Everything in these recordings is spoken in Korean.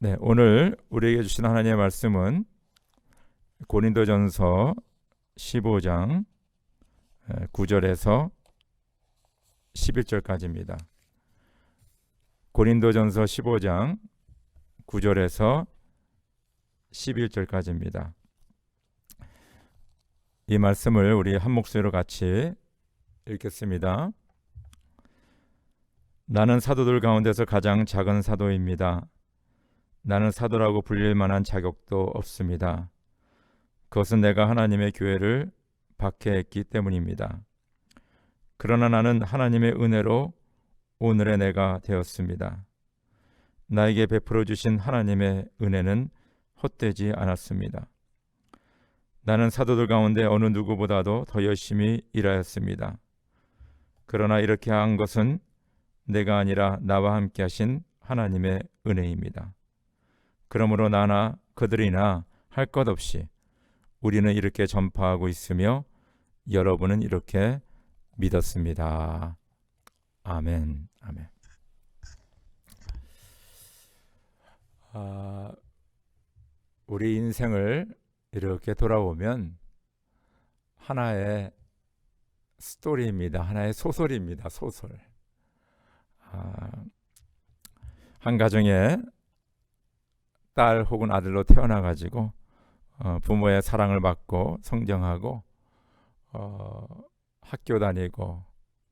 네, 오늘 우리에게 주신 하나님의 말씀은 고린도전서 15장 9절에서 11절까지입니다. 고린도전서 15장 9절에서 11절까지입니다. 이 말씀을 우리 한 목소리로 같이 읽겠습니다. 나는 사도들 가운데서 가장 작은 사도입니다. 나는 사도라고 불릴 만한 자격도 없습니다. 그것은 내가 하나님의 교회를 박해했기 때문입니다. 그러나 나는 하나님의 은혜로 오늘의 내가 되었습니다. 나에게 베풀어 주신 하나님의 은혜는 헛되지 않았습니다. 나는 사도들 가운데 어느 누구보다도 더 열심히 일하였습니다. 그러나 이렇게 한 것은 내가 아니라 나와 함께 하신 하나님의 은혜입니다. 그러므로 나나 그들이나 할 것 없이 우리는 이렇게 전파하고 있으며 여러분은 이렇게 믿었습니다. 아멘. 아멘. 우리 인생을 이렇게 돌아보면 하나의 스토리입니다. 하나의 소설입니다. 소설. 한 가정에 딸 혹은 아들로 태어나가지고 부모의 사랑을 받고 성장하고 학교 다니고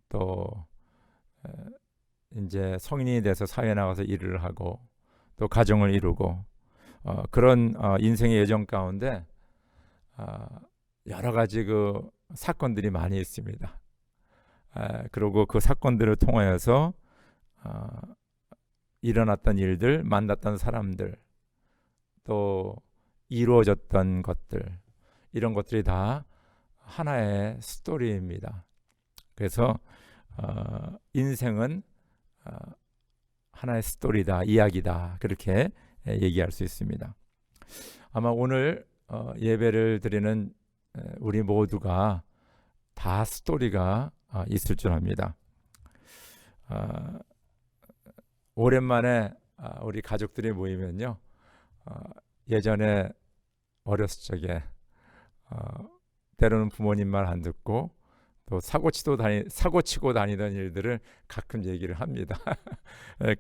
또 이제 성인이 돼서 사회에 나가서 일을 하고 또 가정을 이루고 그런 인생의 여정 가운데 여러 가지 그 사건들이 많이 있습니다. 그리고 그 사건들을 통하여서 일어났던 일들, 만났던 사람들, 또 이루어졌던 것들, 이런 것들이 다 하나의 스토리입니다. 그래서 인생은 하나의 스토리다, 이야기다, 그렇게 얘기할 수 있습니다. 아마 오늘 예배를 드리는 우리 모두가 다 스토리가 있을 줄 압니다. 오랜만에 우리 가족들이 모이면요, 예전에 어렸을 적에 때로는 부모님 말 안 듣고 또 사고 치고 다니던 일들을 가끔 얘기를 합니다.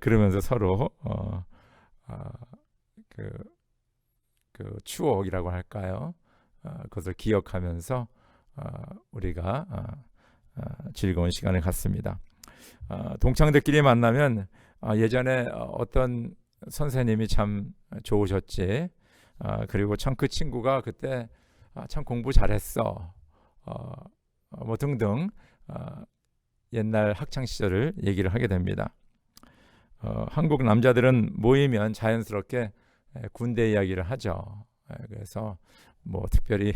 그러면서 서로 그 추억이라고 할까요? 그것을 기억하면서 우리가 즐거운 시간을 갖습니다. 동창들끼리 만나면 예전에 어떤 선생님이 참 좋으셨지, 그리고 참 그 친구가 그때 참 공부 잘했어, 뭐 등등 옛날 학창 시절을 얘기를 하게 됩니다. 한국 남자들은 모이면 자연스럽게 군대 이야기를 하죠. 그래서 뭐 특별히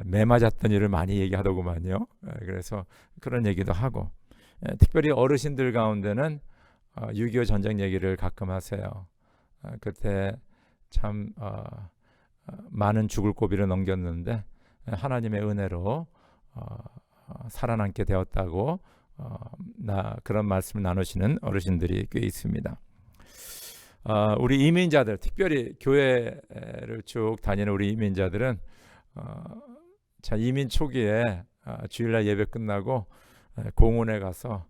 매 맞았던 일을 많이 얘기하더구만요. 그래서 그런 얘기도 하고, 특별히 어르신들 가운데는 6.25 전쟁 얘기를 가끔 하세요. 그때 참 많은 죽을 고비를 넘겼는데 하나님의 은혜로 살아남게 되었다고 그런 말씀을 나누시는 어르신들이 꽤 있습니다. 우리 이민자들, 특별히 교회를 쭉 다니는 우리 이민자들은 자, 이민 초기에 주일날 예배 끝나고 공원에 가서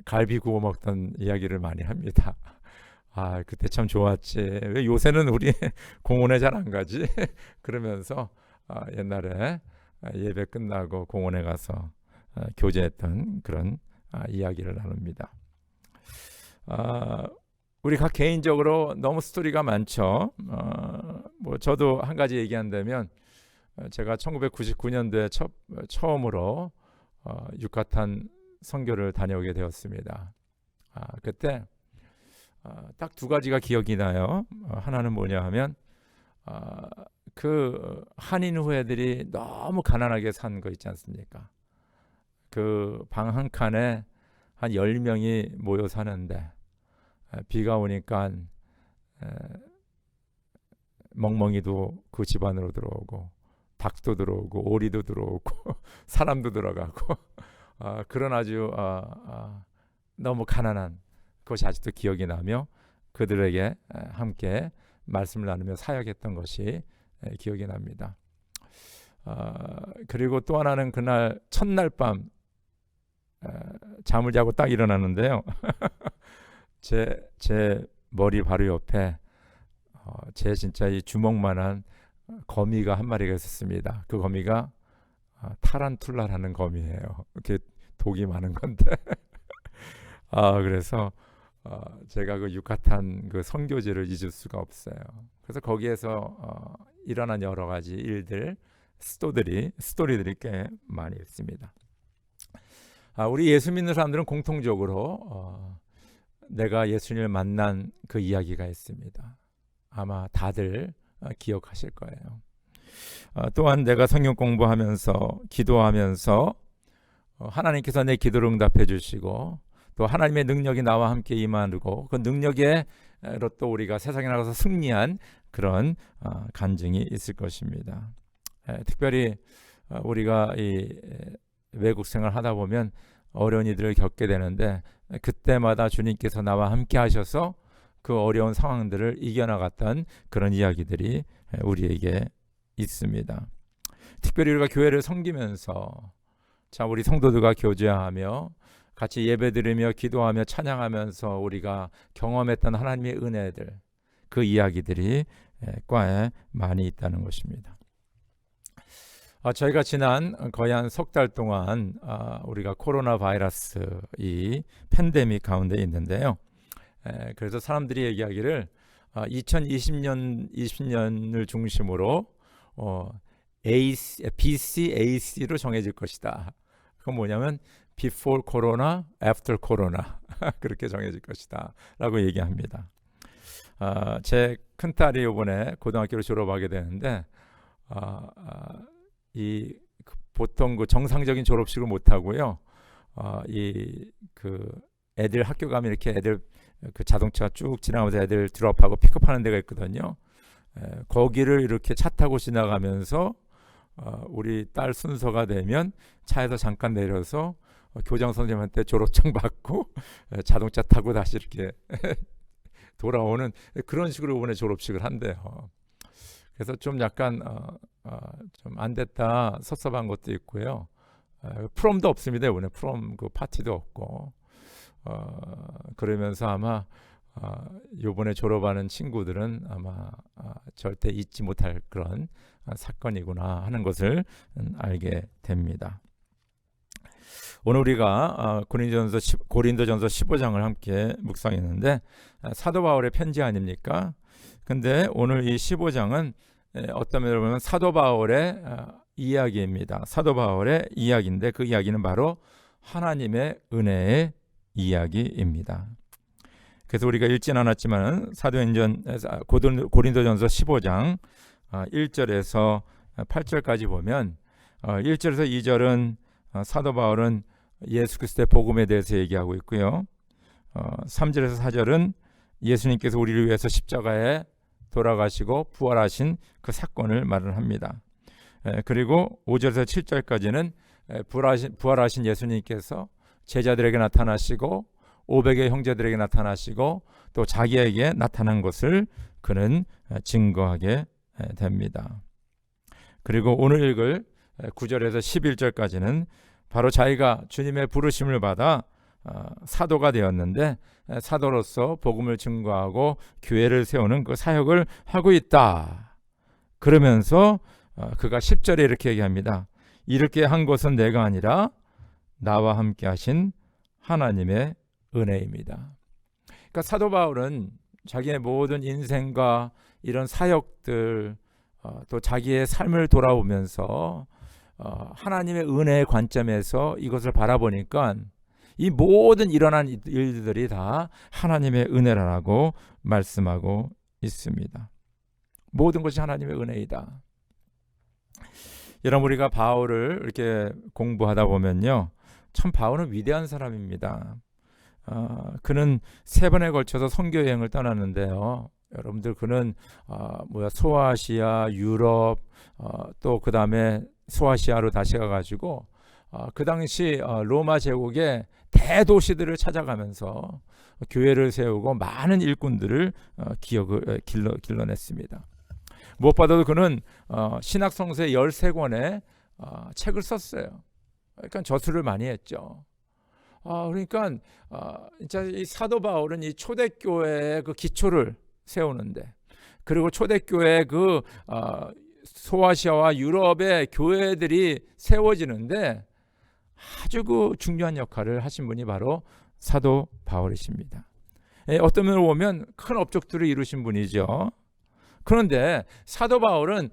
갈비 구워 먹던 이야기를 많이 합니다. 그때 참 좋았지. 왜 요새는 우리 공원에 잘 안 가지? 그러면서 옛날에 예배 끝나고 공원에 가서 교제했던 그런 이야기를 나눕니다. 우리 각 개인적으로 너무 스토리가 많죠. 뭐 저도 한 가지 얘기한다면, 제가 1999년도에 처음으로 유카탄 선교를 다녀오게 되었습니다. 그때 딱 두 가지가 기억이 나요. 하나는 뭐냐 하면 그 한인 후예들이 너무 가난하게 산 거 있지 않습니까? 그 방 한 칸에 한 10명이 모여 사는데 비가 오니까 멍멍이도 그 집 안으로 들어오고 닭도 들어오고 오리도 들어오고 사람도 들어가고 그런 아주 너무 가난한 것이 아직도 기억이 나며 그들에게 함께 말씀을 나누며 사역했던 것이 기억이 납니다. 그리고 또 하나는 그날 첫날 밤 잠을 자고 딱 일어났는데요. 제 머리 바로 옆에 제 진짜 이 주먹만한 거미가 한 마리가 있었습니다. 그 거미가 타란툴라라는 거미예요. 이렇게 독이 많은 건데 그래서 제가 그 유카탄 그 선교지를 잊을 수가 없어요. 그래서 거기에서 일어난 여러 가지 일들, 스토리들이 꽤 많이 있습니다. 우리 예수 믿는 사람들은 공통적으로 내가 예수님을 만난 그 이야기가 있습니다. 아마 다들 기억하실 거예요. 또한 내가 성경 공부하면서 기도하면서 하나님께서 내 기도를 응답해 주시고 또 하나님의 능력이 나와 함께 임하고 그 능력으로 또 우리가 세상에 나가서 승리한 그런 간증이 있을 것입니다. 특별히 우리가 이 외국 생활 하다 보면 어려운 이들을 겪게 되는데 그때마다 주님께서 나와 함께 하셔서 그 어려운 상황들을 이겨나갔던 그런 이야기들이 우리에게 있습니다. 특별히 우리가 교회를 섬기면서 우리 성도들과 교제하며 같이 예배드리며 기도하며 찬양하면서 우리가 경험했던 하나님의 은혜들, 그 이야기들이 꽤 많이 있다는 것입니다. 저희가 지난 거의 한 석 달 동안 우리가 코로나 바이러스 이 팬데믹 가운데 있는데요. 그래서 사람들이 얘기하기를 2020년을 중심으로 BCAC로 정해질 것이다. 그건 뭐냐면 Before Corona, After Corona 그렇게 정해질 것이다 라고 얘기합니다. 제 큰딸이 이번에 고등학교를 졸업하게 되는데 보통 그 정상적인 졸업식을 못 하고요. 애들 학교 가면 이렇게 애들 그 자동차가 쭉 지나가면서 애들 드롭하고 픽업하는 데가 있거든요. 거기를 이렇게 차 타고 지나가면서 우리 딸 순서가 되면 차에서 잠깐 내려서 교장 선생님한테 졸업장 받고 자동차 타고 다시 이렇게 돌아오는 그런 식으로 이번에 졸업식을 한대요. 그래서 좀 약간 좀 안 됐다 섭섭한 것도 있고요. 프롬도 없습니다. 이번에 프롬 그 파티도 없고 그러면서 아마 이번에 졸업하는 친구들은 아마 절대 잊지 못할 그런 사건이구나 하는 것을 알게 됩니다. 오늘 우리가 고린도전서 15장을 함께 묵상했는데 사도 바울의 편지 아닙니까? 근데 오늘 이 15장은 어떤 면으로 보면 사도 바울의 이야기입니다. 사도 바울의 이야기인데 그 이야기는 바로 하나님의 은혜의 이야기입니다. 그래서 우리가 읽진 않았지만 고린도전서 15장 1절에서 8절까지 보면 1절에서 2절은 사도 바울은 예수 그리스도의 복음에 대해서 얘기하고 있고요. 3절에서 4절은 예수님께서 우리를 위해서 십자가에 돌아가시고 부활하신 그 사건을 말을 합니다. 그리고 5절에서 7절까지는 부활하신 예수님께서 제자들에게 나타나시고 500의 형제들에게 나타나시고 또 자기에게 나타난 것을 그는 증거하게 됩니다. 그리고 오늘 읽을 9절에서 11절까지는 바로 자기가 주님의 부르심을 받아 사도가 되었는데 사도로서 복음을 증거하고 교회를 세우는 그 사역을 하고 있다. 그러면서 그가 10절에 이렇게 얘기합니다. 이렇게 한 것은 내가 아니라 나와 함께 하신 하나님의 은혜입니다. 그러니까 사도 바울은 자기의 모든 인생과 이런 사역들 또 자기의 삶을 돌아보면서 하나님의 은혜의 관점에서 이것을 바라보니까 이 모든 일어난 일들이 다 하나님의 은혜라고 말씀하고 있습니다. 모든 것이 하나님의 은혜이다. 여러분 우리가 바울을 이렇게 공부하다 보면요, 참 바울은 위대한 사람입니다. 그는 3번에 걸쳐서 선교 여행을 떠났는데요. 여러분들 그는 소아시아, 유럽, 또 그 다음에 소아시아로 다시 가가지고 그 당시 로마 제국의 대도시들을 찾아가면서 교회를 세우고 많은 일꾼들을 길러냈습니다. 무엇보다도 그는 신학성서의 13권의 책을 썼어요. 그러니까 저술을 많이 했죠. 그러니까 진짜 이 사도 바울은 이 초대교회의 그 기초를 세우는데, 그리고 초대교회 그 소아시아와 유럽의 교회들이 세워지는데 아주 그 중요한 역할을 하신 분이 바로 사도 바울이십니다. 어떤 면으로 보면 큰 업적들을 이루신 분이죠. 그런데 사도 바울은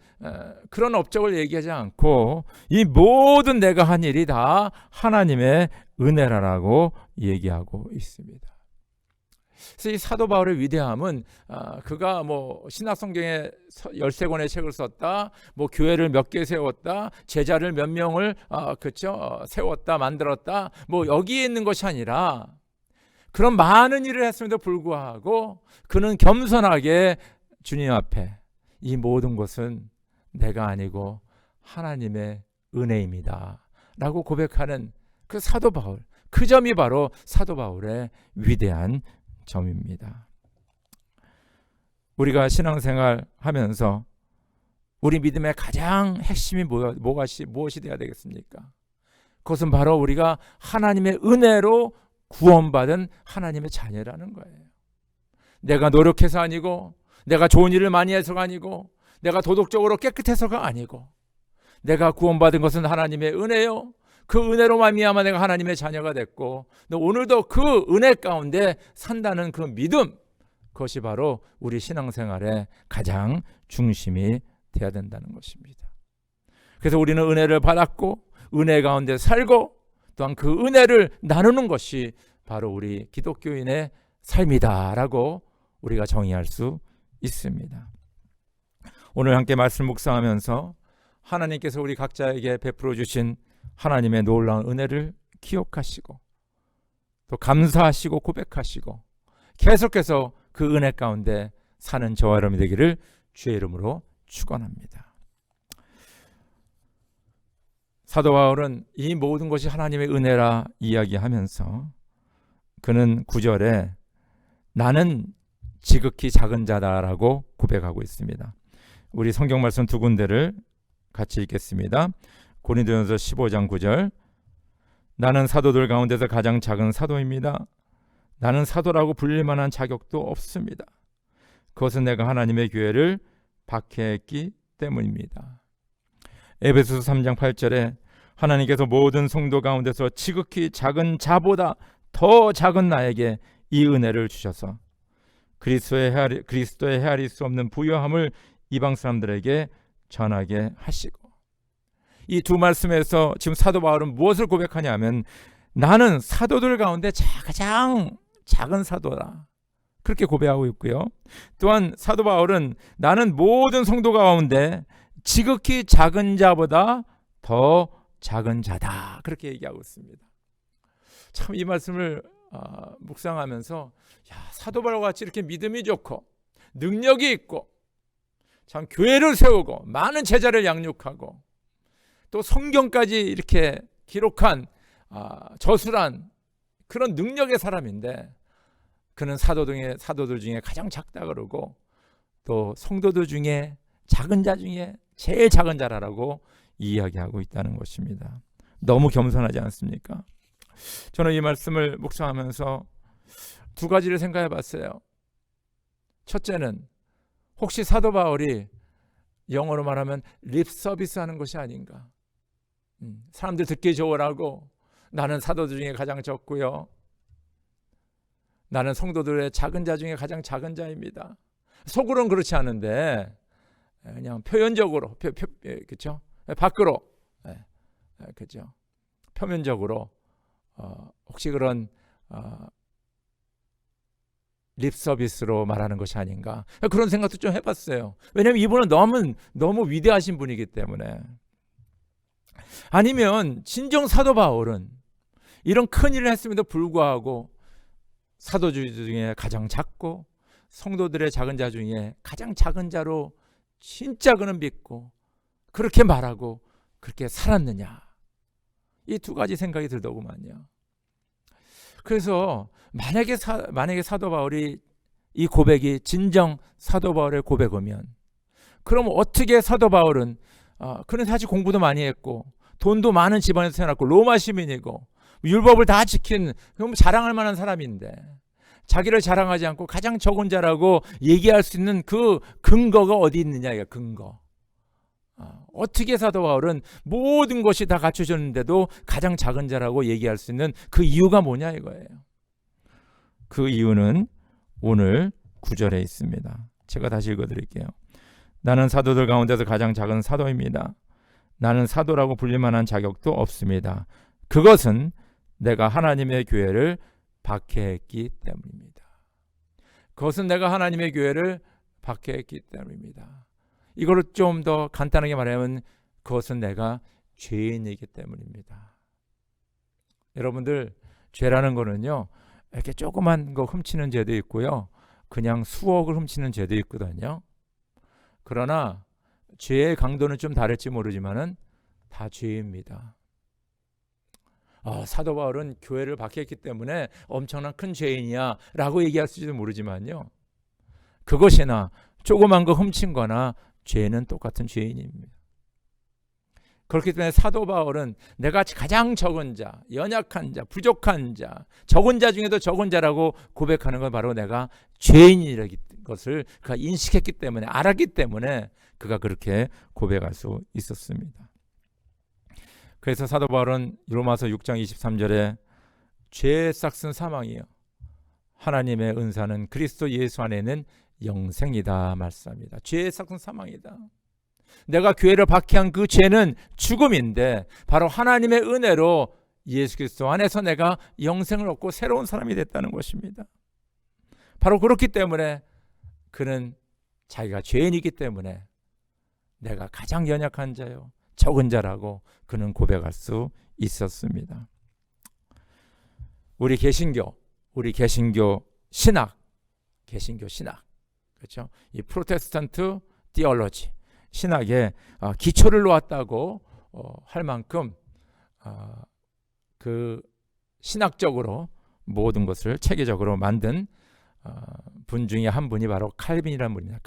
그런 업적을 얘기하지 않고 이 모든 내가 한 일이 다 하나님의 은혜라고 얘기하고 있습니다. 그래서 이 사도 바울의 위대함은 그가 뭐 신학성경에 13권의 책을 썼다, 뭐 교회를 몇 개 세웠다, 제자를 몇 명을 세웠다, 만들었다, 뭐 여기에 있는 것이 아니라 그런 많은 일을 했음에도 불구하고 그는 겸손하게 주님 앞에 이 모든 것은 내가 아니고 하나님의 은혜입니다 라고 고백하는 그 사도 바울, 그 점이 바로 사도 바울의 위대한 점입니다. 우리가 신앙생활 하면서 우리 믿음의 가장 핵심이 무엇이 되어야 되겠습니까? 그것은 바로 우리가 하나님의 은혜로 구원받은 하나님의 자녀라는 거예요. 내가 노력해서 아니고, 내가 좋은 일을 많이 해서가 아니고, 내가 도덕적으로 깨끗해서가 아니고, 내가 구원받은 것은 하나님의 은혜요. 그 은혜로 말미암아 내가 하나님의 자녀가 됐고, 오늘도 그 은혜 가운데 산다는 그 믿음, 그것이 바로 우리 신앙생활의 가장 중심이 되어야 된다는 것입니다. 그래서 우리는 은혜를 받았고 은혜 가운데 살고 또한 그 은혜를 나누는 것이 바로 우리 기독교인의 삶이다라고 우리가 정의할 수 있습니다. 오늘 함께 말씀 묵상하면서 하나님께서 우리 각자에게 베풀어 주신 하나님의 놀라운 은혜를 기억하시고 또 감사하시고 고백하시고 계속해서 그 은혜 가운데 사는 저와 여러분이 되기를 주의 이름으로 축원합니다. 사도 바울은 이 모든 것이 하나님의 은혜라 이야기하면서 그는 9절에 나는 지극히 작은 자다라고 고백하고 있습니다. 우리 성경 말씀 두 군데를 같이 읽겠습니다. 고린도전서 15장 9절, 나는 사도들 가운데서 가장 작은 사도입니다. 나는 사도라고 불릴 만한 자격도 없습니다. 그것은 내가 하나님의 교회를 박해했기 때문입니다. 에베소서 3장 8절에 하나님께서 모든 성도 가운데서 지극히 작은 자보다 더 작은 나에게 이 은혜를 주셔서 그리스도의 헤아릴 수 없는 부요함을 이방 사람들에게 전하게 하시고, 이 두 말씀에서 지금 사도 바울은 무엇을 고백하냐면 나는 사도들 가운데 가장 작은 사도다, 그렇게 고백하고 있고요. 또한 사도 바울은 나는 모든 성도 가운데 지극히 작은 자보다 더 작은 자다, 그렇게 얘기하고 있습니다. 참 이 말씀을 묵상하면서 사도 바울과 같이 이렇게 믿음이 좋고 능력이 있고 참 교회를 세우고 많은 제자를 양육하고 또 성경까지 이렇게 기록한 저술한 그런 능력의 사람인데 그는 사도들 중에 가장 작다 그러고 또 성도들 중에 작은 자 중에 제일 작은 자라고 이야기하고 있다는 것입니다. 너무 겸손하지 않습니까? 저는 이 말씀을 묵상하면서 두 가지를 생각해 봤어요. 첫째는 혹시 사도 바울이 영어로 말하면 립 서비스 하는 것이 아닌가. 사람들 듣기 좋으라고 나는 사도들 중에 가장 적고요, 나는 성도들의 작은 자 중에 가장 작은 자입니다. 속으로는 그렇지 않은데 그냥 표현적으로 그렇죠? 밖으로 그렇죠? 표면적으로 혹시 그런 립 서비스로 말하는 것이 아닌가, 그런 생각도 좀 해봤어요. 왜냐하면 이분은 너무 위대하신 분이기 때문에. 아니면 진정 사도 바울은 이런 큰 일을 했음에도 불구하고 사도들 중에 가장 작고 성도들의 작은 자 중에 가장 작은 자로 진짜 그는 믿고 그렇게 말하고 그렇게 살았느냐, 이 두 가지 생각이 들더구만요. 그래서 만약에 사도 바울이 이 고백이 진정 사도 바울의 고백이면, 그럼 어떻게 사도 바울은 그는 사실 공부도 많이 했고 돈도 많은 집안에서 태어났고 로마 시민이고 율법을 다 지킨, 그럼 자랑할 만한 사람인데 자기를 자랑하지 않고 가장 적은 자라고 얘기할 수 있는 그 근거가 어디 있느냐, 이게 근거. 어떻게 사도 바울은 모든 것이 다 갖춰졌는데도 가장 작은 자라고 얘기할 수 있는 그 이유가 뭐냐 이거예요. 그 이유는 오늘 9절에 있습니다. 제가 다시 읽어드릴게요. 나는 사도들 가운데서 가장 작은 사도입니다. 나는 사도라고 불릴 만한 자격도 없습니다. 그것은 내가 하나님의 교회를 박해했기 때문입니다. 그것은 내가 하나님의 교회를 박해했기 때문입니다. 이거를 좀 더 간단하게 말하면 그것은 내가 죄인이기 때문입니다. 여러분들, 죄라는 거는요, 이렇게 조그만 거 훔치는 죄도 있고요, 그냥 수억을 훔치는 죄도 있거든요. 그러나 죄의 강도는 좀 다를지 모르지만은 다 죄입니다. 사도 바울은 교회를 박해했기 때문에 엄청난 큰 죄인이야 라고 얘기할지도 모르지만요, 그것이나 조그만 거 훔친 거나 죄는 똑같은 죄인입니다. 그렇기 때문에 사도 바울은 내가 가장 적은 자, 연약한 자, 부족한 자, 적은 자 중에도 적은 자라고 고백하는 건 바로 내가 죄인이라는 것을 그가 인식했기 때문에, 알았기 때문에 그가 그렇게 고백할 수 있었습니다. 그래서 사도 바울은 로마서 6장 23절에 죄의 싹은 사망이요 하나님의 은사는 그리스도 예수 안에는 영생이다 말씀합니다. 죄의 싹은 사망이다. 내가 교회를 박해한 그 죄는 죽음인데 바로 하나님의 은혜로 예수 그리스도 안에서 내가 영생을 얻고 새로운 사람이 됐다는 것입니다. 바로 그렇기 때문에 그는 자기가 죄인이기 때문에 내가 가장 연약한 자요 적은 자라고 그는 고백할 수 있었습니다. 우리 개신교 신학, 그렇죠? 이 프로테스탄트 디올로지, 신학의 기초를 놓았다고 할 만큼 그 신학적으로 모든 것을 체계적으로 만든 분 중에 한 분이 바로 칼빈이라는 분입니다.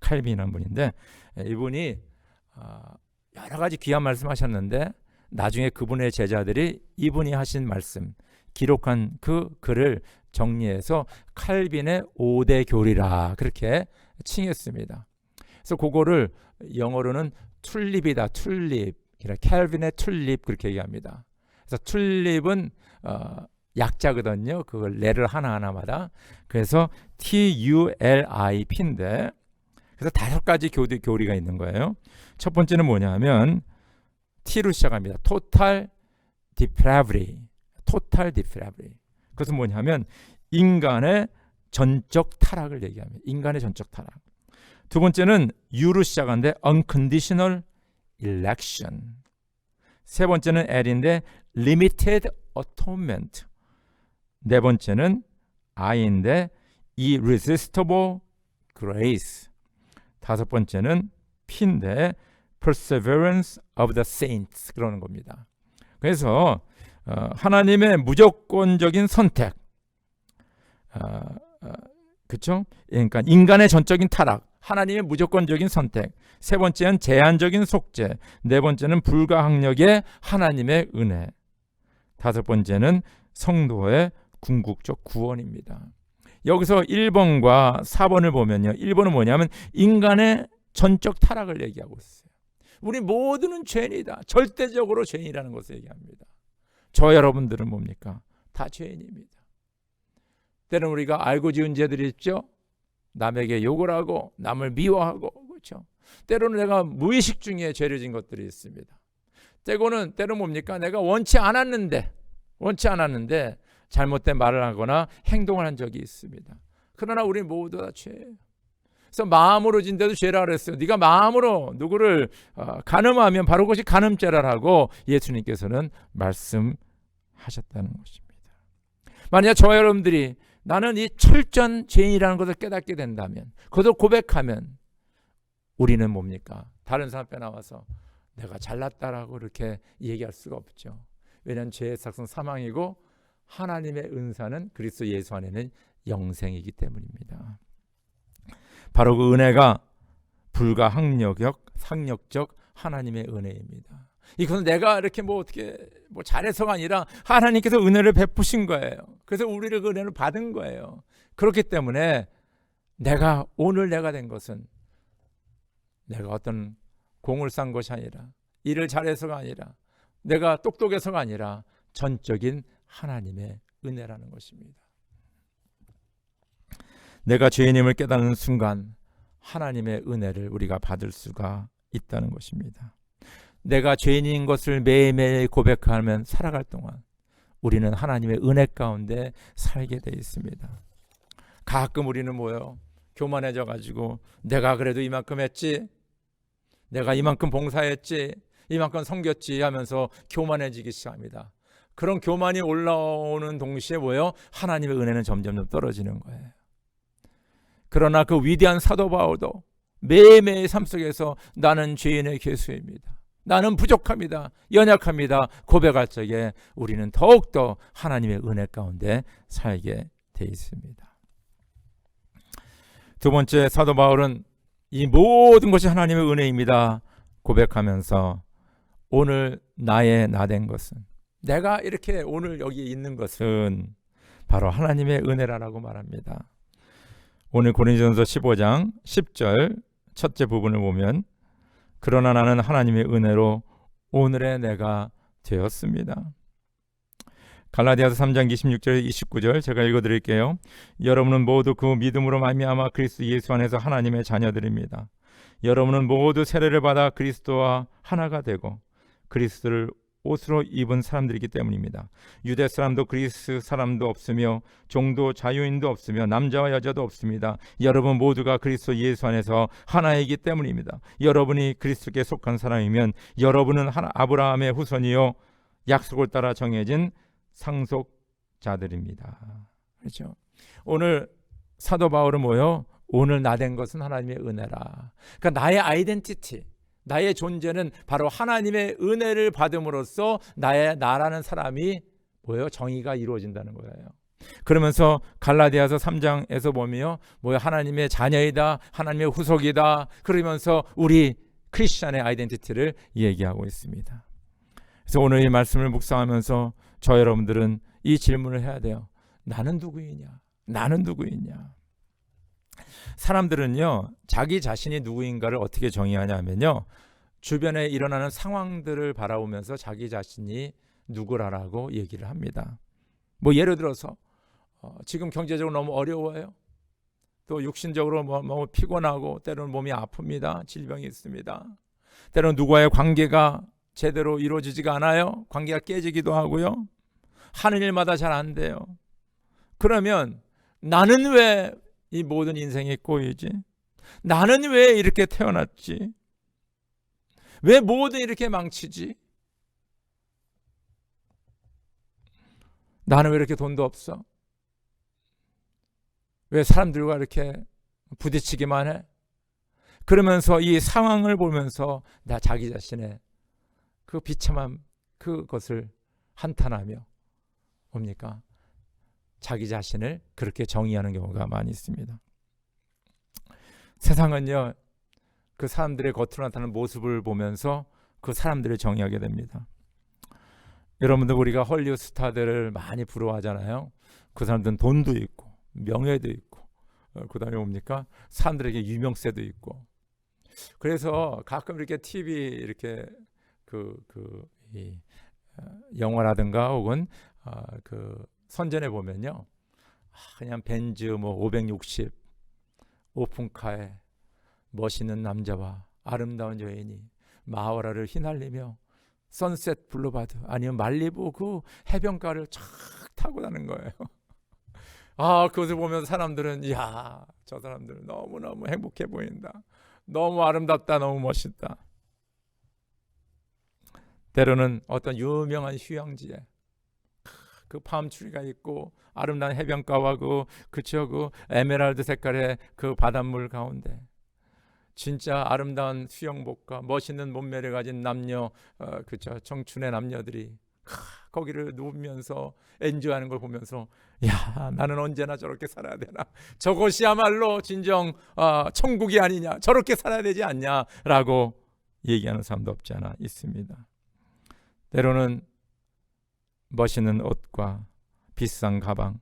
칼빈이라는 분인데, 이분이 여러 가지 귀한 말씀하셨는데 나중에 그분의 제자들이 이분이 하신 말씀, 기록한 그 글을 정리해서 칼빈의 5대 교리라 그렇게 칭했습니다. 그래서 그거를 영어로는 툴립이다, 툴립, 칼빈의 툴립 그렇게 얘기합니다. 그래서 툴립은 약자거든요. 그걸 레를 하나하나마다. 그래서 TULIP인데, 그래서 5가지 교리가 있는 거예요. 첫 번째는 뭐냐면 T로 시작합니다. Total depravity. 그것은 뭐냐면 인간의 전적 타락을 얘기합니다. 인간의 전적 타락. 두 번째는 U로 시작하는데 unconditional election. 세 번째는 L인데 limited atonement. 네 번째는 I인데 irresistible grace. 다섯 번째는 P인데 perseverance of the saints 그러는 겁니다. 그래서 하나님의 무조건적인 선택, 그렇죠? 그러니까 인간의 전적인 타락, 하나님의 무조건적인 선택. 세 번째는 제한적인 속죄. 네 번째는 불가항력의 하나님의 은혜. 다섯 번째는 성도의 궁극적 구원입니다. 여기서 1번과 4번을 보면요, 1번은 뭐냐면 인간의 전적 타락을 얘기하고 있어요. 우리 모두는 죄인이다. 절대적으로 죄인이라는 것을 얘기합니다. 저 여러분들은 뭡니까? 다 죄인입니다. 때로는 우리가 알고 지은 죄들이 있죠. 남에게 욕을 하고 남을 미워하고, 그렇죠. 때로는 내가 무의식 중에 죄를 진 것들이 있습니다. 때로는 뭡니까? 내가 원치 않았는데 잘못된 말을 하거나 행동을 한 적이 있습니다. 그러나 우리 모두 다 죄예요. 그래서 마음으로 진데도 죄라 그랬어요. 네가 마음으로 누구를 간음하면 바로 그것이 간음죄라고 예수님께서는 말씀하셨다는 것입니다. 만약 저 여러분들이 나는 이 철저한 죄인이라는 것을 깨닫게 된다면, 그것을 고백하면 우리는 뭡니까? 다른 사람 앞에 나와서 내가 잘났다라고 이렇게 얘기할 수가 없죠. 왜냐하면 죄의 삭은 사망이고 하나님의 은사는 그리스도 예수 안에는 영생이기 때문입니다. 바로 그 은혜가 불가항력적, 상력적 하나님의 은혜입니다. 이것은 내가 이렇게 어떻게 잘해서가 아니라 하나님께서 은혜를 베푸신 거예요. 그래서 우리를 그 은혜를 받은 거예요. 그렇기 때문에 오늘 내가 된 것은 내가 어떤 공을 싼 것이 아니라, 일을 잘해서가 아니라, 내가 똑똑해서가 아니라 전적인 하나님의 은혜라는 것입니다. 내가 죄인임을 깨닫는 순간 하나님의 은혜를 우리가 받을 수가 있다는 것입니다. 내가 죄인인 것을 매일매일 고백하면 살아갈 동안 우리는 하나님의 은혜 가운데 살게 돼 있습니다. 가끔 우리는 교만해져 가지고 내가 그래도 이만큼 했지, 내가 이만큼 봉사했지, 이만큼 섬겼지 하면서 교만해지기 시작합니다. 그런 교만이 올라오는 동시에 하나님의 은혜는 점점 떨어지는 거예요. 그러나 그 위대한 사도 바울도 매일매일 삶 속에서 나는 죄인의 괴수입니다, 나는 부족합니다, 연약합니다 고백할 적에 우리는 더욱더 하나님의 은혜 가운데 살게 돼 있습니다. 두 번째, 사도 바울은 이 모든 것이 하나님의 은혜입니다 고백하면서 오늘 나의 나 된 것은, 내가 이렇게 오늘 여기 있는 것은 바로 하나님의 은혜라고 말합니다. 오늘 고린도전서 15장 10절 첫째 부분을 보면 그러나 나는 하나님의 은혜로 오늘의 내가 되었습니다. 갈라디아서 3장 26절 29절 제가 읽어드릴게요. 여러분은 모두 그 믿음으로 말미암아 그리스도 예수 안에서 하나님의 자녀들입니다. 여러분은 모두 세례를 받아 그리스도와 하나가 되고 그리스도를 옷으로 입은 사람들이기 때문입니다. 유대 사람도 그리스 사람도 없으며 종도 자유인도 없으며 남자와 여자도 없습니다. 여러분 모두가 그리스도 예수 안에서 하나이기 때문입니다. 여러분이 그리스도께 속한 사람이면 여러분은 아브라함의 후손이요 약속을 따라 정해진 상속자들입니다. 그렇죠? 오늘 사도 바울은 오늘 나 된 것은 하나님의 은혜라. 그러니까 나의 아이덴티티, 나의 존재는 바로 하나님의 은혜를 받음으로써 나라는 사람이 정의가 이루어진다는 거예요. 그러면서 갈라디아서 3장에서 보면 하나님의 자녀이다, 하나님의 후속이다, 그러면서 우리 크리스천의 아이덴티티를 얘기하고 있습니다. 그래서 오늘 이 말씀을 묵상하면서 저 여러분들은 이 질문을 해야 돼요. 나는 누구이냐? 나는 누구이냐? 사람들은요, 자기 자신이 누구인가를 어떻게 정의하냐면요, 주변에 일어나는 상황들을 바라보면서 자기 자신이 누구라고 얘기를 합니다. 예를 들어서 지금 경제적으로 너무 어려워요. 또 육신적으로 너무 피곤하고 때로는 몸이 아픕니다. 질병이 있습니다. 때로는 누구와의 관계가 제대로 이루어지지가 않아요. 관계가 깨지기도 하고요. 하는 일마다 잘 안 돼요. 그러면 나는 왜 이 모든 인생이 꼬이지? 나는 왜 이렇게 태어났지? 왜 모든 이렇게 망치지? 나는 왜 이렇게 돈도 없어? 왜 사람들과 이렇게 부딪히기만 해? 그러면서 이 상황을 보면서 자기 자신의 그 비참함, 그것을 한탄하며 뭡니까? 자기 자신을 그렇게 정의하는 경우가 많이 있습니다. 세상은요, 그 사람들의 겉으로 나타나는 모습을 보면서 그 사람들을 정의하게 됩니다. 여러분들, 우리가 헐리우드 스타들을 많이 부러워하잖아요. 그 사람들은 돈도 있고 명예도 있고 그 다음에 뭡니까? 사람들에게 유명세도 있고. 그래서 가끔 이렇게 TV 이렇게 영화라든가 혹은 그 선전에 보면요, 그냥 벤츠 560 오픈카에 멋있는 남자와 아름다운 여인이 마하라를 휘날리며 선셋 블루바드 아니면 말리부 그 해변가를 쫙 타고 가는 거예요. 그것을 보면서 사람들은 저 사람들 너무너무 행복해 보인다, 너무 아름답다, 너무 멋있다. 때로는 어떤 유명한 휴양지에 그 팜트리가 있고 아름다운 해변가와 그 에메랄드 색깔의 그 바닷물 가운데 진짜 아름다운 수영복과 멋있는 몸매를 가진 남녀, 청춘의 남녀들이 거기를 누우면서 엔조이하는 걸 보면서 야, 나는 언제나 저렇게 살아야 되나, 저것이야말로 진정 천국이 아니냐, 저렇게 살아야 되지 않냐라고 얘기하는 사람도 없지 않아 있습니다. 때로는 멋있는 옷과 비싼 가방,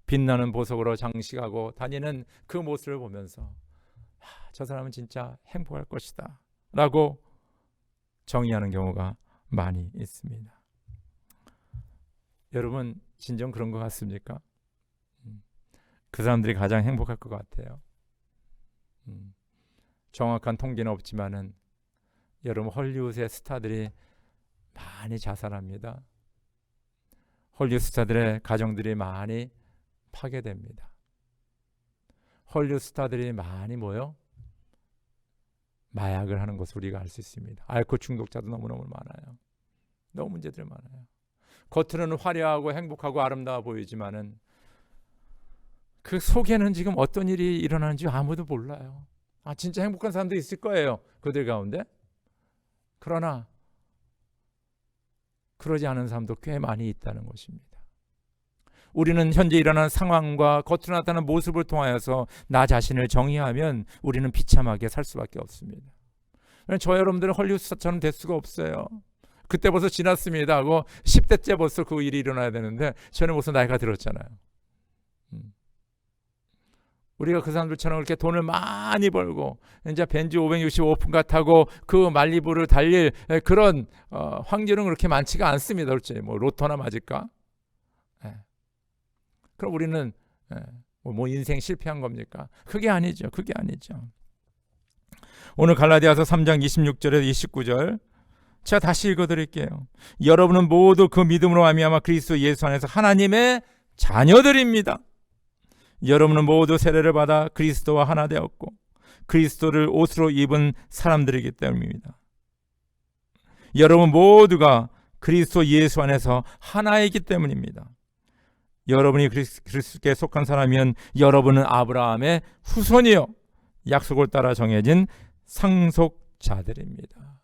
빛나는 보석으로 장식하고 다니는 그 모습을 보면서 저 사람은 진짜 행복할 것이다 라고 정의하는 경우가 많이 있습니다. 여러분 진정 그런 것 같습니까? 그 사람들이 가장 행복할 것 같아요. 정확한 통계는 없지만은 여러분 헐리우드의 스타들이 많이 자살합니다. 헐리우드 스타들의 가정들이 많이 파괴됩니다. 헐리우드 스타들이 많이 마약을 하는 것을 우리가 알 수 있습니다. 알코올 중독자도 너무너무 많아요. 너무 문제들이 많아요. 겉으로는 화려하고 행복하고 아름다워 보이지만은 그 속에는 지금 어떤 일이 일어나는지 아무도 몰라요. 진짜 행복한 사람도 있을 거예요, 그들 가운데. 그러나 그러지 않은 사람도 꽤 많이 있다는 것입니다. 우리는 현재 일어나는 상황과 겉으로 나타나는 모습을 통하여서 나 자신을 정의하면 우리는 비참하게 살 수밖에 없습니다. 저 여러분들은 헐리우드 스타처럼 될 수가 없어요. 그때 벌써 지났습니다 하고 10대째 벌써 그 일이 일어나야 되는데 저는 벌써 나이가 들었잖아요. 우리가 그 사람들처럼 그렇게 돈을 많이 벌고 이제 벤츠 565푼가 타고 그 말리부를 달릴 그런 확률은 그렇게 많지가 않습니다. 그렇지? 뭐 로또나 맞을까? 그럼 우리는 뭐 인생 실패한 겁니까? 그게 아니죠. 그게 아니죠. 오늘 갈라디아서 3장 26절에서 29절 제가 다시 읽어드릴게요. 여러분은 모두 그 믿음으로 말미암아 그리스도 예수 안에서 하나님의 자녀들입니다. 여러분은 모두 세례를 받아 그리스도와 하나 되었고 그리스도를 옷으로 입은 사람들이기 때문입니다. 여러분 모두가 그리스도 예수 안에서 하나이기 때문입니다. 여러분이 그리스도께 속한 사람이면 여러분은 아브라함의 후손이요 약속을 따라 정해진 상속자들입니다.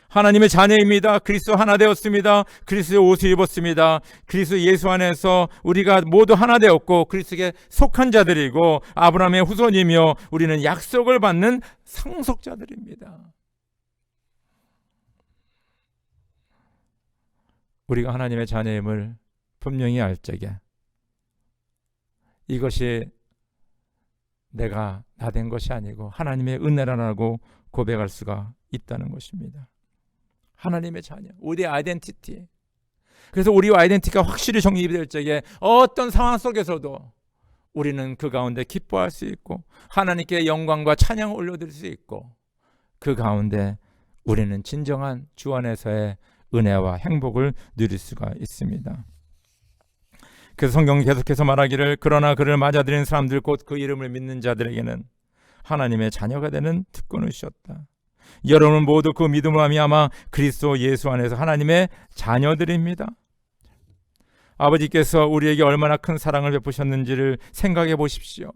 하나님의 자녀입니다. 그리스도 하나 되었습니다. 그리스도의 옷을 입었습니다. 그리스도 예수 안에서 우리가 모두 하나 되었고 그리스도에 속한 자들이고 아브라함의 후손이며 우리는 약속을 받는 상속자들입니다. 우리가 하나님의 자녀임을 분명히 알 적에 이것이 내가 나 된 것이 아니고 하나님의 은혜라고 고백할 수가 있다는 것입니다. 하나님의 자녀, 우리의 아이덴티티. 그래서 우리의 아이덴티티가 확실히 정립될 적에 어떤 상황 속에서도 우리는 그 가운데 기뻐할 수 있고 하나님께 영광과 찬양을 올려드릴 수 있고 그 가운데 우리는 진정한 주 안에서의 은혜와 행복을 누릴 수가 있습니다. 그래서 성경은 계속해서 말하기를 그러나 그를 맞아들이는 사람들 곧 그 이름을 믿는 자들에게는 하나님의 자녀가 되는 특권을 주셨다. 여러분 모두 그 믿음으로 말미암아 그리스도 예수 안에서 하나님의 자녀들입니다. 아버지께서 우리에게 얼마나 큰 사랑을 베푸셨는지를 생각해 보십시오.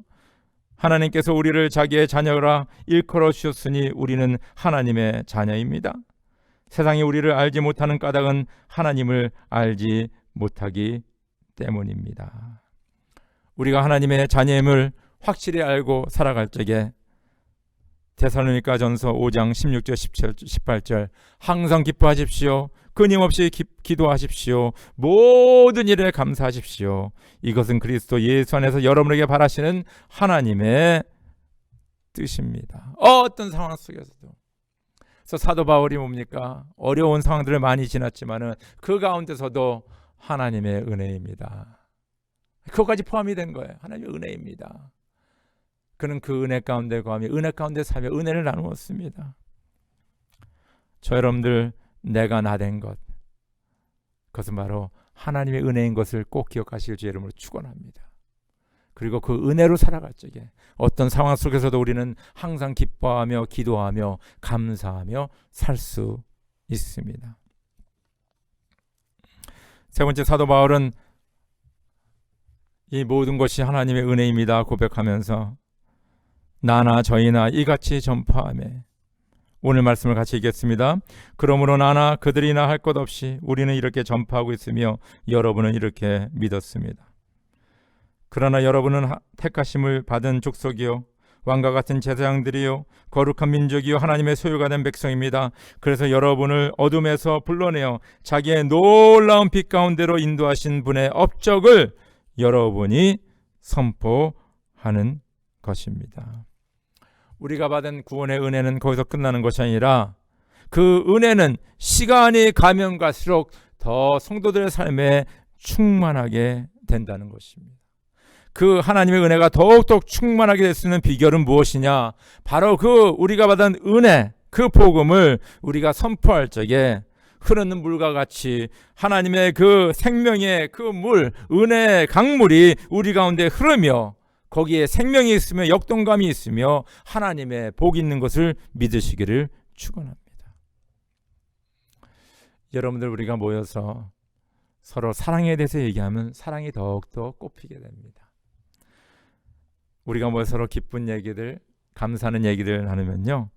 하나님께서 우리를 자기의 자녀라 일컬어 주셨으니 우리는 하나님의 자녀입니다. 세상이 우리를 알지 못하는 까닭은 하나님을 알지 못하기 때문입니다. 우리가 하나님의 자녀임을 확실히 알고 살아갈 적에 데살로니가전서 5장 16절 18절 항상 기뻐하십시오. 끊임없이 기도하십시오. 모든 일에 감사하십시오. 이것은 그리스도 예수 안에서 여러분에게 바라시는 하나님의 뜻입니다. 어떤 상황 속에서도. 그래서 사도 바울이 뭡니까? 어려운 상황들을 많이 지났지만은 그 가운데서도 하나님의 은혜입니다. 그것까지 포함이 된 거예요. 하나님의 은혜입니다. 그는 그 은혜 가운데 거하며 은혜 가운데 살며 은혜를 나누었습니다. 저 여러분들 내가 나 된 것 그것은 바로 하나님의 은혜인 것을 꼭 기억하실 주 이름으로 축원합니다. 그리고 그 은혜로 살아갈 적에 어떤 상황 속에서도 우리는 항상 기뻐하며 기도하며 감사하며 살 수 있습니다. 세 번째 사도 바울은 이 모든 것이 하나님의 은혜입니다 고백하면서 나나 저희나 이같이 전파하며 오늘 말씀을 같이 읽겠습니다. 그러므로 나나 그들이나 할 것 없이 우리는 이렇게 전파하고 있으며 여러분은 이렇게 믿었습니다. 그러나 여러분은 택하심을 받은 족속이요 왕과 같은 제사장들이요 거룩한 민족이요 하나님의 소유가 된 백성입니다. 그래서 여러분을 어둠에서 불러내어 자기의 놀라운 빛 가운데로 인도하신 분의 업적을 여러분이 선포하는 것입니다. 우리가 받은 구원의 은혜는 거기서 끝나는 것이 아니라 그 은혜는 시간이 가면 갈수록 더 성도들의 삶에 충만하게 된다는 것입니다. 그 하나님의 은혜가 더욱더 충만하게 될 수 있는 비결은 무엇이냐? 바로 그 우리가 받은 은혜, 그 복음을 우리가 선포할 적에 흐르는 물과 같이 하나님의 그 생명의 그 물, 은혜의 강물이 우리 가운데 흐르며 거기에 생명이 있으며 역동감이 있으며 하나님의 복이 있는 것을 믿으시기를 축원합니다. 여러분들, 우리가 모여서 서로 사랑에 대해서 얘기하면 사랑이 더욱더 꽃피게 됩니다. 우리가 모여서 서로 기쁜 얘기들, 감사하는 얘기들 나누면요,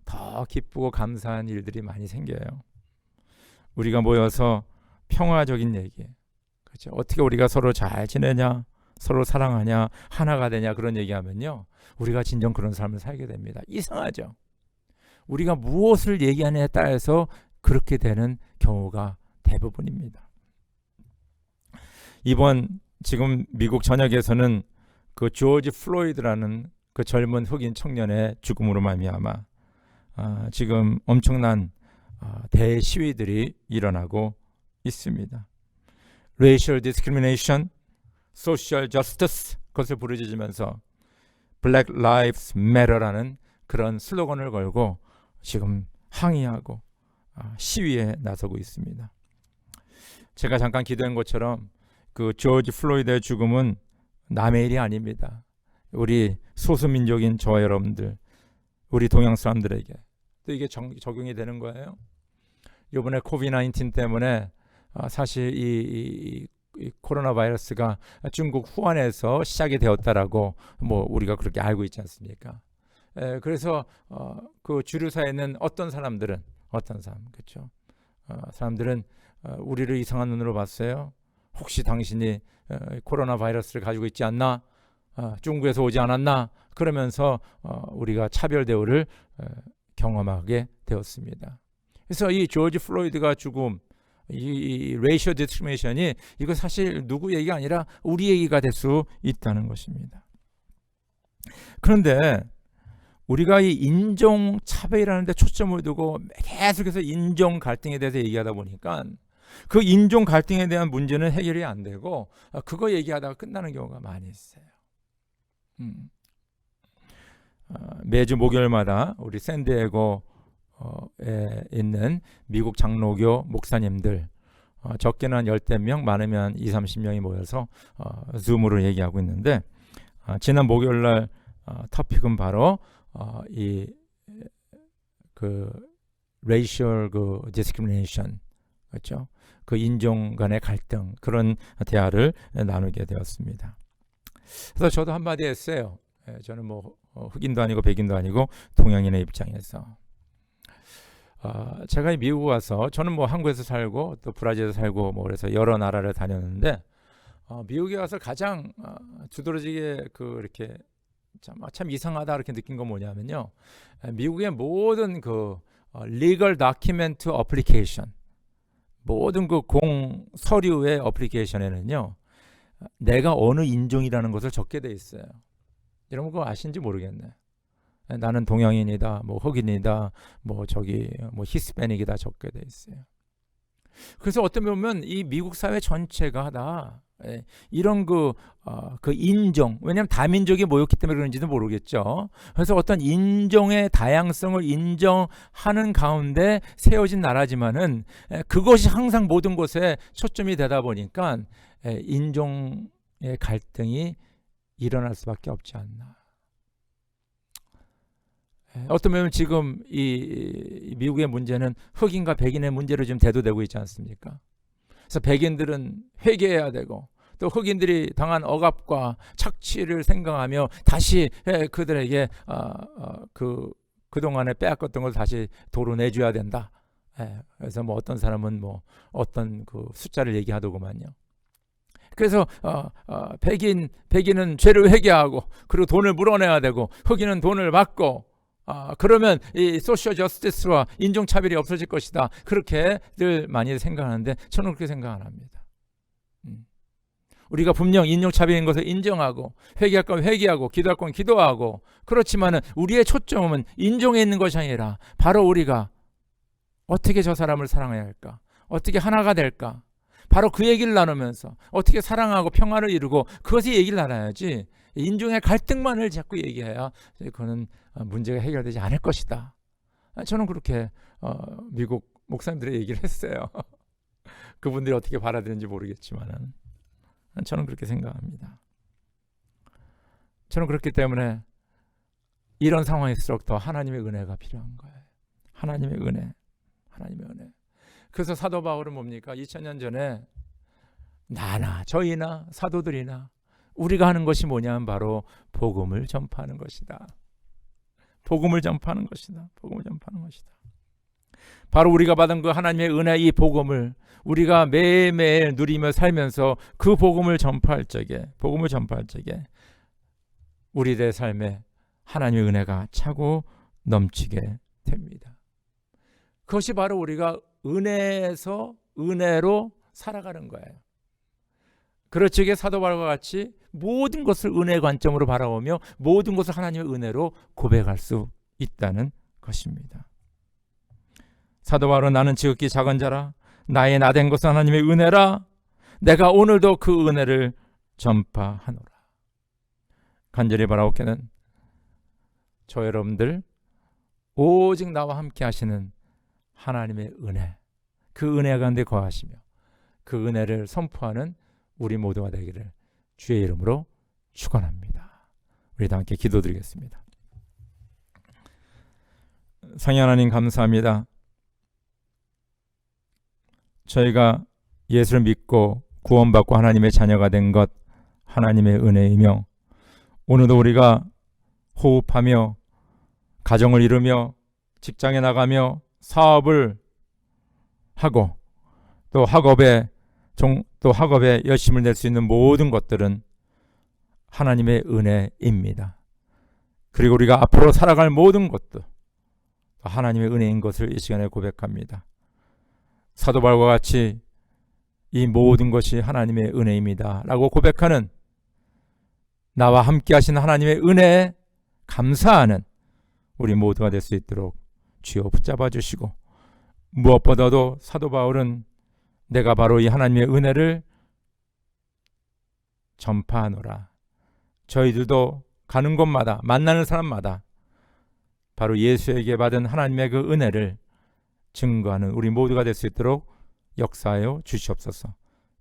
더 기쁘고 감사한 일들이 많이 생겨요. 우리가 모여서 평화적인 얘기, 그렇죠? 어떻게 우리가 서로 잘 지내냐, 서로 사랑하냐, 하나가 되냐, 그런 얘기하면요, 우리가 진정 그런 삶을 살게 됩니다. 이상하죠? 우리가 무엇을 얘기하느냐에 따라서 그렇게 되는 경우가 대부분입니다. 이번 지금 미국 전역에서는 그 조지 플로이드라는 그 젊은 흑인 청년의 죽음으로 말미암아 지금 엄청난 대시위들이 일어나고 있습니다. Racial discrimination, social justice, 그것을 부르짖으면서 Black Lives Matter라는 그런 슬로건을 걸고 지금 항의하고 시위에 나서고 있습니다. 제가 잠깐 기도한 것처럼 그 조지 플로이드의 죽음은 남의 일이 아닙니다. 우리 소수민족인 저와 여러분들, 우리 동양 사람들에게 또 이게 적용이 되는 거예요. 이번에 코비드-19 때문에 사실 이 코로나 바이러스가 중국 후한에서 시작이 되었다라고 우리가 그렇게 알고 있지 않습니까? 그래서 그 주류사에 있는 어떤 사람, 그렇죠? 사람들은 우리를 이상한 눈으로 봤어요. 혹시 당신이 코로나 바이러스를 가지고 있지 않나? 중국에서 오지 않았나? 그러면서 우리가 차별 대우를 경험하게 되었습니다. 그래서 이 조지 플로이드가 죽음, 이 레이셔 디스크리미네이션이 이거 사실 누구 얘기가 아니라 우리 얘기가 될 수 있다는 것입니다. 그런데 우리가 이 인종 차별이라는 데 초점을 두고 계속해서 인종 갈등에 대해서 얘기하다 보니까 그 인종 갈등에 대한 문제는 해결이 안 되고 그거 얘기하다가 끝나는 경우가 많이 있어요. 매주 목요일마다 우리 샌디에고에 있는 미국 장로교 목사님들, 적게는 한 10명, 많으면 20-30명이 모여서 줌으로 얘기하고 있는데, 지난 목요일날 토픽은 바로 그 racial 그 discrimination, 그렇죠? 그 인종 간의 갈등, 그런 대화를 나누게 되었습니다. 그래서 저도 한마디 했어요. 저는 흑인도 아니고 백인도 아니고 동양인의 입장에서 제가 미국 와서, 저는 한국에서 살고 또 브라질에서 살고 그래서 여러 나라를 다녔는데, 미국에 와서 가장 두드러지게 이렇게 참 이상하다 이렇게 느낀 건 뭐냐면요, 미국의 모든 그 legal document application, 모든 그 공 서류의 어플리케이션에는요, 내가 어느 인종이라는 것을 적게 돼 있어요. 여러분 그거 아신지 모르겠네. 나는 동양인이다, 흑인이다, 히스패닉이다 적게 돼 있어요. 그래서 어떤 보면 이 미국 사회 전체가 다 이런 그 인종, 왜냐하면 다민족이 모였기 때문에 그런지도 모르겠죠. 그래서 어떤 인종의 다양성을 인정하는 가운데 세워진 나라지만은 그것이 항상 모든 곳에 초점이 되다 보니까 인종의 갈등이 일어날 수밖에 없지 않나. 어떤 면은 지금 이 미국의 문제는 흑인과 백인의 문제로 지금 대두되고 있지 않습니까? 그래서 백인들은 회개해야 되고, 또 흑인들이 당한 억압과 착취를 생각하며 다시 그들에게 그동안에 빼앗겼던 걸 다시 도로 내줘야 된다. 예, 그래서 뭐 어떤 사람은 뭐 어떤 그 숫자를 얘기하더구만요. 그래서 백인은 죄를 회개하고 그리고 돈을 물어내야 되고 흑인은 돈을 받고 그러면 이 소셜 저스티스와 인종차별이 없어질 것이다. 그렇게들 많이 생각하는데 저는 그렇게 생각 안 합니다. 우리가 분명 인종차별인 것을 인정하고 회개할 건 회개하고 기도할 건 기도하고 그렇지만은 우리의 초점은 인종에 있는 것이 아니라 바로 우리가 어떻게 저 사람을 사랑해야 할까? 어떻게 하나가 될까? 바로 그 얘기를 나누면서 어떻게 사랑하고 평화를 이루고 그것이 얘기를 나눠야지 인종의 갈등만을 자꾸 얘기해야 그거는 문제가 해결되지 않을 것이다. 저는 그렇게 미국 목사님들의 얘기를 했어요. 그분들이 어떻게 받아들이는지 모르겠지만은 저는 그렇게 생각합니다. 저는 그렇기 때문에 이런 상황일수록 더 하나님의 은혜가 필요한 거예요. 하나님의 은혜. 그래서 사도 바울은 뭡니까? 2000년 전에 나나 저희나 사도들이나 우리가 하는 것이 뭐냐면 바로 복음을 전파하는 것이다. 복음을 전파하는 것이다. 바로 우리가 받은 그 하나님의 은혜 이 복음을 우리가 매일매일 누리며 살면서 그 복음을 전파할 적에 우리들의 삶에 하나님의 은혜가 차고 넘치게 됩니다. 그것이 바로 우리가 은혜에서 은혜로 살아가는 거예요. 그렇지 사도 바울과 같이 모든 것을 은혜의 관점으로 바라보며 모든 것을 하나님의 은혜로 고백할 수 있다는 것입니다. 사도 바울은 나는 지극히 작은 자라 나의 나된 것은 하나님의 은혜라 내가 오늘도 그 은혜를 전파하노라. 간절히 바라옵기는 저 여러분들 오직 나와 함께 하시는 하나님의 은혜, 그 은혜 가운데 거하시며 그 은혜를 선포하는 우리 모두가 되기를 주의 이름으로 축원합니다. 우리 다 함께 기도드리겠습니다. 성령 하나님 감사합니다. 저희가 예수를 믿고 구원받고 하나님의 자녀가 된 것 하나님의 은혜이며 오늘도 우리가 호흡하며 가정을 이루며 직장에 나가며 사업을 하고 또 학업에 열심을 낼 수 있는 모든 것들은 하나님의 은혜입니다. 그리고 우리가 앞으로 살아갈 모든 것도 하나님의 은혜인 것을 이 시간에 고백합니다. 사도 바울과 같이 이 모든 것이 하나님의 은혜입니다 라고 고백하는 나와 함께 하신 하나님의 은혜에 감사하는 우리 모두가 될 수 있도록 주여 붙잡아 주시고 무엇보다도 사도 바울은 내가 바로 이 하나님의 은혜를 전파하노라. 저희들도 가는 곳마다 만나는 사람마다 바로 예수에게 받은 하나님의 그 은혜를 증거하는 우리 모두가 될 수 있도록 역사하여 주시옵소서.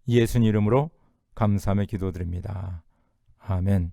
예수님 이름으로 감사하며 기도드립니다. 아멘.